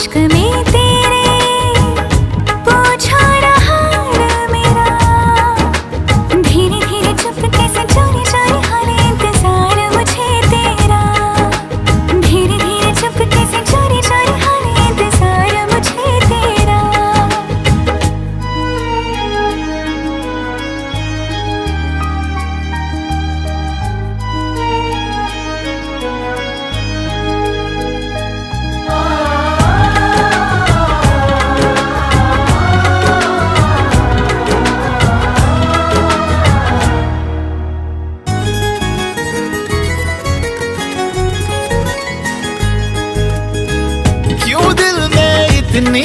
इश्क में तेरे पूछा ना हाल मेरा, धीरे धीरे चुपके से चोरी चोरी हाले इंतजार मुझे तेरा, धीरे धीरे चुपके से चोरी चोरी हाले इंतजार मुझे तेरा। क्यों दिल में इतनी